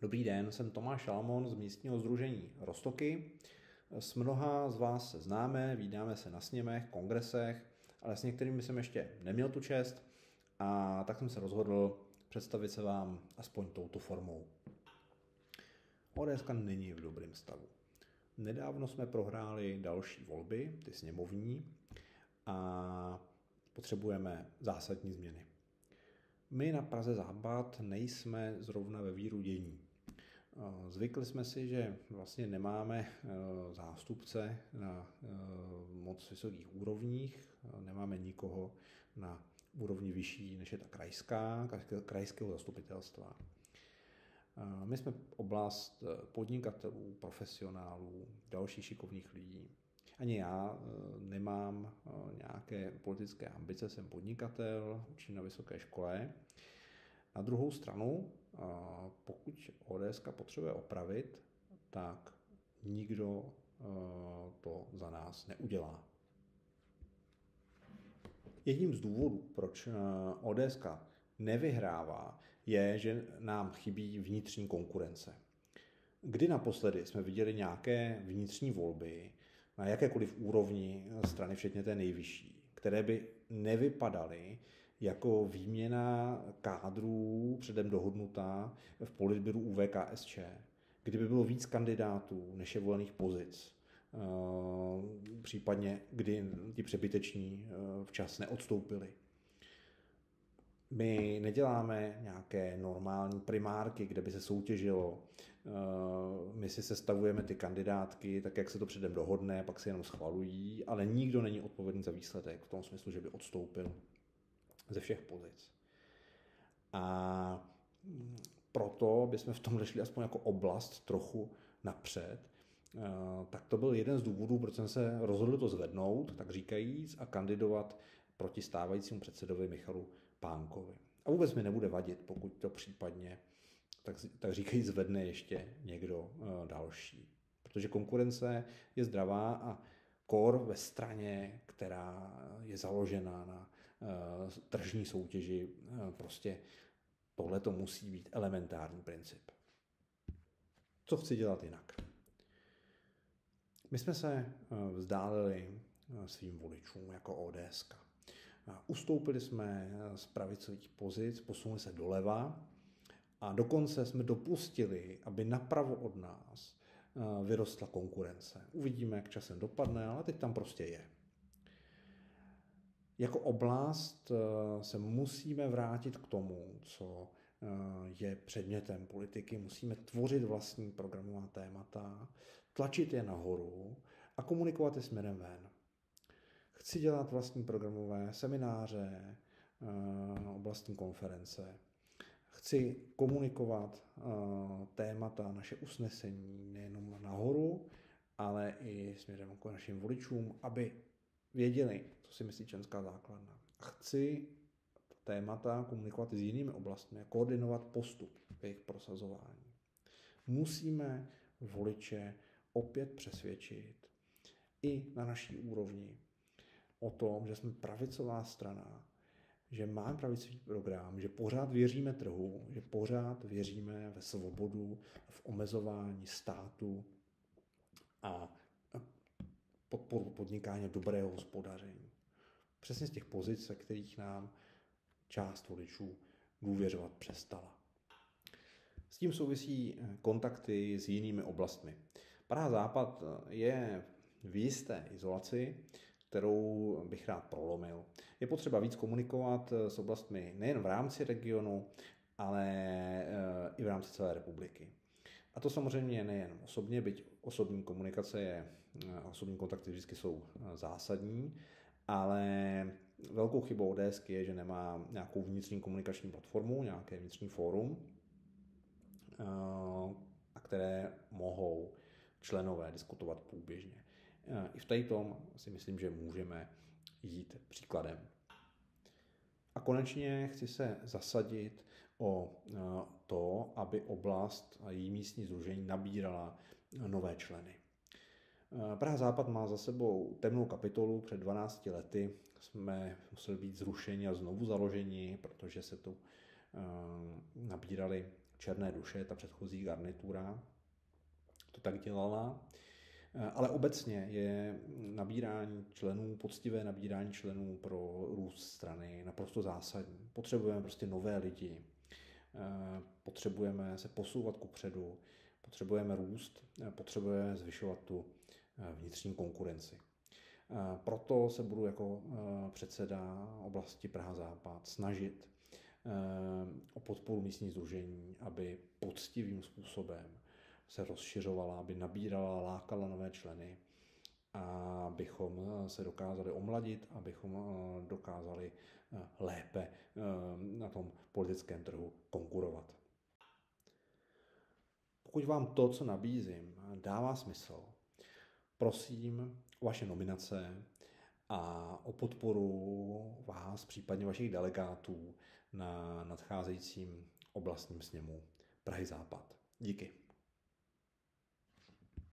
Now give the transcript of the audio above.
Dobrý den, jsem Tomáš Šalamon z místního sdružení Roztoky. S mnoha z vás se známe, vídáme se na sněmech, kongresech, ale s některými jsem ještě neměl tu čest a tak jsem se rozhodl představit se vám aspoň touto formou. ODS není v dobrém stavu. Nedávno jsme prohráli další volby, ty sněmovní, a potřebujeme zásadní změny. My na Praze Západ nejsme zrovna ve víru dění. Zvykli jsme si, že vlastně nemáme zástupce na moc vysokých úrovních, nemáme nikoho na úrovni vyšší, než je ta krajského zastupitelstva. My jsme oblast podnikatelů, profesionálů, dalších šikovných lidí. Ani já nemám nějaké politické ambice, jsem podnikatel, učím na vysoké škole. Na druhou stranu, pokud ODS potřebuje opravit, tak nikdo to za nás neudělá. Jedním z důvodů, proč ODS nevyhrává, je, že nám chybí vnitřní konkurence. Kdy naposledy jsme viděli nějaké vnitřní volby na jakékoliv úrovni strany, včetně té nejvyšší, které by nevypadaly jako výměna kádrů předem dohodnutá v politbyru ÚV-KSČ, kdyby bylo víc kandidátů, než je volených pozic, případně kdy ti přebyteční včas neodstoupili. My neděláme nějaké normální primárky, kde by se soutěžilo. My si sestavujeme ty kandidátky tak, jak se to předem dohodne, pak se jenom schvalují, ale nikdo není odpovědný za výsledek v tom smyslu, že by odstoupil ze všech pozic. A proto bychom v tom šli aspoň jako oblast trochu napřed. Tak to byl jeden z důvodů, proč jsem se rozhodl to zvednout, tak říkajíc, a kandidovat proti stávajícímu předsedovi Michalu Pánkovi. A vůbec mi nebude vadit, pokud to případně, tak říkajíc, zvedne ještě někdo další. Protože konkurence je zdravá a kor ve straně, která je založena na tržní soutěži, prostě tohle to musí být elementární princip. Co chci dělat jinak? My jsme se vzdálili svým voličům jako ODS. Ustoupili jsme z pravicových pozic, posunuli se doleva a dokonce jsme dopustili, aby napravo od nás vyrostla konkurence. Uvidíme, jak časem dopadne, ale teď tam prostě je. Jako oblast se musíme vrátit k tomu, co je předmětem politiky. Musíme tvořit vlastní programová témata, tlačit je nahoru a komunikovat je směrem ven. Chci dělat vlastní programové semináře, oblastní konference. Chci komunikovat témata, naše usnesení nejenom nahoru, ale i směrem k našim voličům, aby věděli, co si myslí členská základna. Chci témata komunikovat i s jinými oblastmi a koordinovat postup v jejich prosazování. Musíme voliče opět přesvědčit i na naší úrovni o tom, že jsme pravicová strana, že máme pravicový program, že pořád věříme trhu, že pořád věříme ve svobodu, v omezování státu a podporu podnikání dobrého hospodaření. Přesně z těch pozic, ze kterých nám část voličů důvěřovat přestala. S tím souvisí kontakty s jinými oblastmi. Praha Západ je v jisté izolaci, kterou bych rád prolomil. Je potřeba víc komunikovat s oblastmi nejen v rámci regionu, ale i v rámci celé republiky. A to samozřejmě nejen osobně, byť osobní komunikace osobní kontakty vždycky jsou zásadní, ale velkou chybou ODS je, že nemá nějakou vnitřní komunikační platformu, nějaké vnitřní fórum, a které mohou členové diskutovat průběžně. I v této si myslím, že můžeme jít příkladem. A konečně chci se zasadit o to, aby oblast a její místní sdružení nabírala nové členy. Praha Západ má za sebou temnou kapitolu. Před 12 lety jsme museli být zrušeni a znovu založeni, protože se tu nabírali černé duše, ta předchozí garnitura to tak dělala. Ale obecně je nabírání členů, poctivé nabírání členů pro růst strany naprosto zásadní. Potřebujeme prostě nové lidi, potřebujeme se posouvat kupředu, potřebujeme růst, potřebujeme zvyšovat tu vnitřní konkurenci. Proto se budu jako předseda oblasti Praha-Západ snažit o podporu místních sdružení, aby poctivým způsobem se rozšiřovala, aby nabírala, lákala nové členy, abychom se dokázali omladit, abychom dokázali lépe na tom politickém trhu konkurovat. Pokud vám to, co nabízím, dává smysl, prosím o vaše nominace a o podporu vás, případně vašich delegátů na nadcházejícím oblastním sněmu Prahy-Západ. Díky.